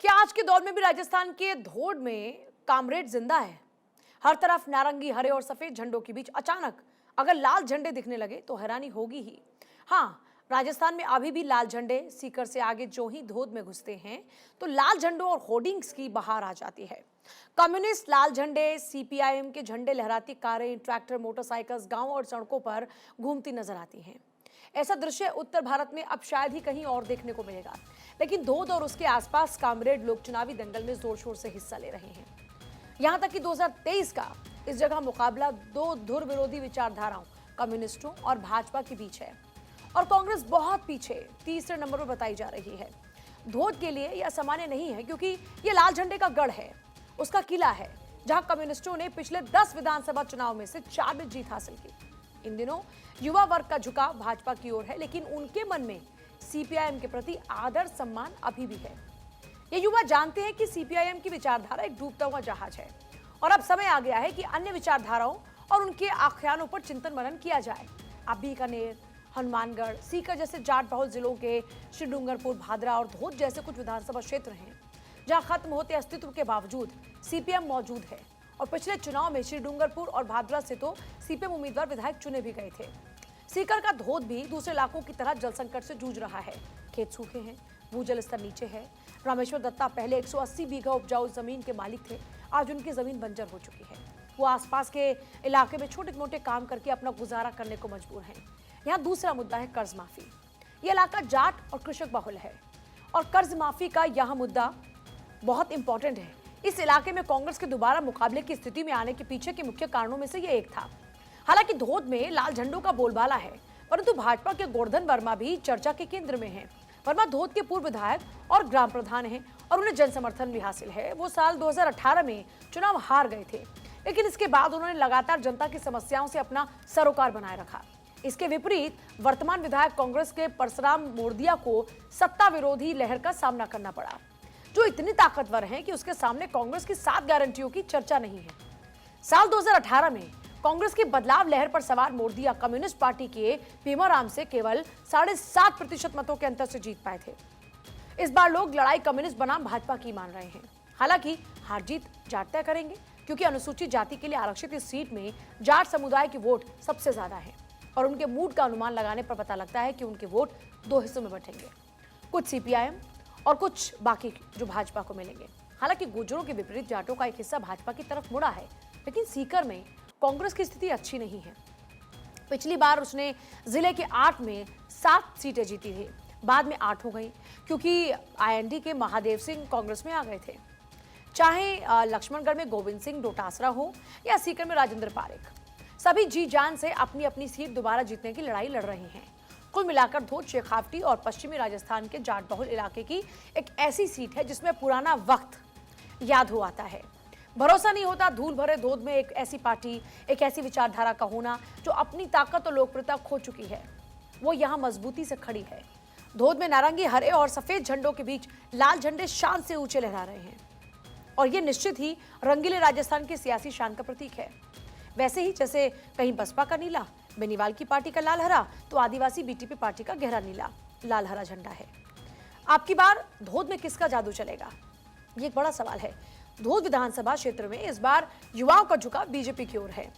क्या आज के दौर में भी राजस्थान के धोड़ में कामरेड जिंदा है? हर तरफ नारंगी, हरे और सफेद झंडों के बीच अचानक अगर लाल झंडे दिखने लगे तो हैरानी होगी ही। हाँ, राजस्थान में अभी भी लाल झंडे सीकर से आगे जो ही धोध में घुसते हैं तो लाल झंडों और होर्डिंग्स की बहार आ जाती है। कम्युनिस्ट लाल झंडे, सीपीआईएम के झंडे लहराती कारें, ट्रैक्टर, मोटरसाइकिल्स गांव और सड़कों पर घूमती नजर आती हैं। ऐसा दृश्य उत्तर भारत में अब शायद ही कहीं और देखने को मिलेगा, लेकिन धोध और उसके आसपास कामरेड लोग चुनावी दंगल में जोर शोर से हिस्सा ले रहे हैं। यहां तक कि 2023 का इस जगह मुकाबला दो धुर विरोधी विचारधाराओं, कम्युनिस्टों और भाजपा के बीच है और कांग्रेस बहुत पीछे तीसरे नंबर पर बताई जा रही है। धोध के लिए यह सामान्य नहीं है क्योंकि यह लाल झंडे का गढ़ है, उसका किला है, जहां कम्युनिस्टों ने पिछले 10 विधानसभा चुनाव में से 4 में जीत हासिल की। इन दिनों युवा वर्ग का झुकाव भाजपा की ओर है, लेकिन उनके मन में सीपीआईएम के प्रति आदर सम्मान अभी भी है। ये युवा जानते हैं कि सीपीआईएम की विचारधारा एक डूबता हुआ जहाज है और अब समय आ गया है कि अन्य विचारधाराओं और उनके आख्यानों पर चिंतन मनन किया जाए। अब बीकानेर, हनुमानगढ़, सीकर जैसे जाट बहुल जिलों के श्रीडूंगरपुर, भादरा और धोध जैसे कुछ विधानसभा क्षेत्र हैं जहां खत्म होते अस्तित्व के बावजूद सीपीएम मौजूद है और पिछले चुनाव में श्रीडूंगरपुर और भादरा से तो सीपीएम उम्मीदवार विधायक चुने भी गए थे। सीकर का धोध भी दूसरे इलाकों की तरह जल संकट से जूझ रहा है। खेत सूखे हैं, भूजल स्तर नीचे है। रामेश्वर दत्ता पहले 180 बीघा उपजाऊ जमीन के मालिक थे, आज उनकी जमीन बंजर हो चुकी है। वो आसपास के इलाके में छोटे मोटे काम करके अपना गुजारा करने को मजबूर हैं। यहाँ दूसरा मुद्दा है कर्ज माफी। ये इलाका जाट और कृषक बहुल है और कर्ज माफी का यह मुद्दा बहुत इंपॉर्टेंट है। इस इलाके में कांग्रेस के दोबारा मुकाबले की स्थिति में आने के पीछे के मुख्य कारणों में से यह एक था। हालांकि धोध में लाल झंडों का बोलबाला है, परंतु भाजपा के गोवर्धन वर्मा भी चर्चा के केंद्र में हैं। वर्मा धोध के पूर्व विधायक और ग्राम प्रधान हैं और उन्हें जन समर्थन भी हासिल है। वो साल 2018 में चुनाव हार गए थे, लेकिन इसके बाद उन्होंने लगातार जनता की समस्याओं से अपना सरोकार बनाए रखा। इसके विपरीत वर्तमान विधायक कांग्रेस के परसराम मोरदिया को सत्ता विरोधी लहर का सामना करना पड़ा, जो इतनी ताकतवर है कि उसके सामने कांग्रेस की 7 गारंटियों की चर्चा नहीं है। साल 2018 में कांग्रेस की बदलाव लहर पर सवार मोरदिया कम्युनिस्ट पार्टी के भीमाराम से केवल 7.5% मतों के अंतर से जीत पाए थे। इस बार लोग लड़ाई कम्युनिस्ट बनाम भाजपा की मान रहे हैं। हालांकि हार जीत जाट तय करेंगे, क्योंकि अनुसूचित जाति के लिए आरक्षित इस सीट में जाट समुदाय की वोट सबसे ज्यादा है और उनके मूड का अनुमान लगाने पर पता लगता है कि उनके वोट 2 हिस्सों में बटेंगे, कुछ सीपीआईएम और कुछ बाकी जो भाजपा को मिलेंगे। हालांकि गुर्जरों के विपरीत जाटों का एक हिस्सा भाजपा की तरफ मुड़ा है, लेकिन सीकर में कांग्रेस की स्थिति अच्छी नहीं है। पिछली बार उसने जिले के 8 में 7 सीटें जीती थी, बाद में 8 हो गई क्योंकि आईएनडी के महादेव सिंह कांग्रेस में आ गए थे। चाहे लक्ष्मणगढ़ में गोविंद सिंह डोटासरा हो या सीकर में राजेंद्र पारेख, सभी जी जान से अपनी अपनी सीट दोबारा जीतने की लड़ाई लड़ रहे हैं। कुल मिलाकर धोध शेखावटी और पश्चिमी राजस्थान के जाट बहुल इलाके की एक ऐसी सीट है जिसमें पुराना वक्त याद हो आता है। भरोसा नहीं होता धूल भरे धोध में एक ऐसी पार्टी, एक ऐसी विचारधारा का होना जो अपनी ताकत और लोकप्रियता खो चुकी है, वो यहाँ मजबूती से खड़ी है। धोध में नारंगी, हरे और सफेद झंडों के बीच लाल झंडे शान से ऊंचे लहरा रहे हैं और ये निश्चित ही रंगीले राजस्थान की सियासी शान का प्रतीक है। वैसे ही जैसे कहीं बसपा का नीला, बेनीवाल की पार्टी का लाल हरा, तो आदिवासी बीटीपी पार्टी का गहरा नीला लाल हरा झंडा है। आपकी बार धोध में किसका जादू चलेगा, ये एक बड़ा सवाल है। धोध विधानसभा क्षेत्र में इस बार युवाओं का झुकाव बीजेपी की ओर है।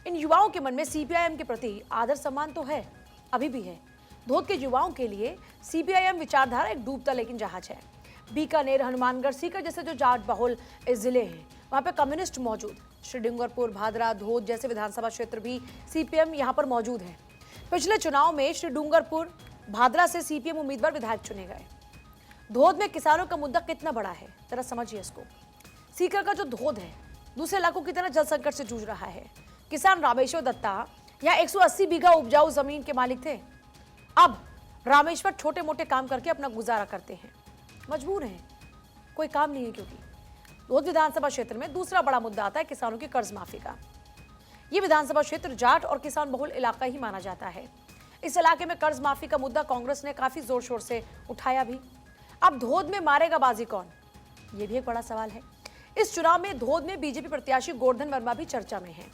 इन युवाओं के मन में सीपीआईएम के प्रति आदर सम्मान तो है, अभी भी है। धोध के युवाओं के लिए सीपीआईएम विचारधारा एक डूबता लेकिन जहाज है। बीकानेर, हनुमानगढ़, सीकर जैसे जो जाट बहुल जिले हैं, वहां पे कम्युनिस्ट मौजूद। श्रीडूंगरपुर, भादरा, धोध जैसे विधानसभा क्षेत्र भी सीपीएम यहां पर मौजूद है। पिछले चुनाव में श्रीडूंगरपुर, भादरा से सीपीएम उम्मीदवार विधायक चुने गए। धोध में किसानों का मुद्दा कितना बड़ा है, जरा समझिए इसको। सीकर का जो धोध है दूसरे इलाकों की तरह जल संकट से जूझ रहा है। किसान रामेश्वर दत्ता यहाँ 180 बीघा उपजाऊ जमीन के मालिक थे। अब रामेश्वर छोटे मोटे काम करके अपना गुजारा करते हैं, मजबूर हैं, कोई काम नहीं है। क्योंकि धोध विधानसभा क्षेत्र में दूसरा बड़ा मुद्दा आता है किसानों की कर्ज माफी का। यह विधानसभा क्षेत्र जाट और किसान बहुल इलाका ही माना जाता है। इस इलाके में कर्ज माफी का मुद्दा कांग्रेस ने काफी जोर शोर से उठाया भी। अब धोध में मारेगा बाजी कौन, यह भी एक बड़ा सवाल है। इस चुनाव में धोध में बीजेपी प्रत्याशी गोवर्धन वर्मा भी चर्चा में हैं।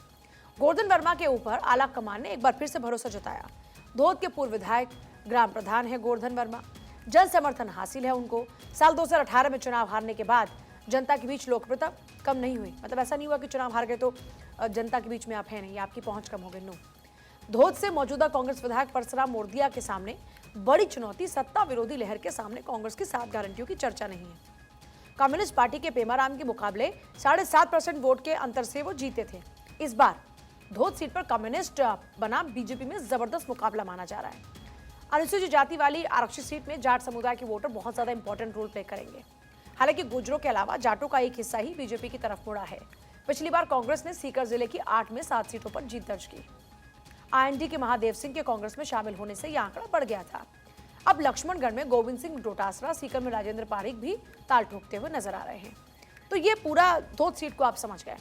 गोवर्धन वर्मा के ऊपर आला कमान ने एक बार फिर से भरोसा जताया। धोध के पूर्व विधायक, ग्राम प्रधान है गोवर्धन वर्मा। जन समर्थन हासिल है उनको। साल 2018 में चुनाव हारने के बाद जनता के बीच लोकप्रियता कम नहीं हुई। मतलब ऐसा नहीं हुआ कि चुनाव हार गए तो जनता के बीच में आप हैं नहीं, आपकी पहुंच कम हो गई। नो, धोद से मौजूदा कांग्रेस विधायक परसराम मोरदिया के सामने बड़ी चुनौती सत्ता विरोधी लहर के सामने कांग्रेस की 7 गारंटियों की चर्चा नहीं है। कम्युनिस्ट पार्टी के पेमाराम के मुकाबले 7.5% वोट के अंतर से वो जीते थे। इस बार धोद सीट पर कम्युनिस्ट बनाम बीजेपी में जबरदस्त मुकाबला माना जा रहा है। अनुसूचित जाति वाली आरक्षित सीट में जाट समुदाय के वोटर बहुत ज्यादा इंपॉर्टेंट रोल प्ले करेंगे। हालांकि गुर्जरों के अलावा जाटों का एक हिस्सा ही बीजेपी की तरफ मुड़ा है। पिछली बार कांग्रेस ने सीकर जिले की 8 में 7 सीटों पर जीत दर्ज की। आईएनडी के महादेव सिंह के कांग्रेस में शामिल होने से यह आंकड़ा बढ़ गया था। अब लक्ष्मणगढ़ में गोविंद सिंह डोटासरा, सीकर में राजेंद्र पारीक भी ताल ठोकते हुए नजर आ रहे हैं। तो ये पूरा धोद सीट को आप समझ गए।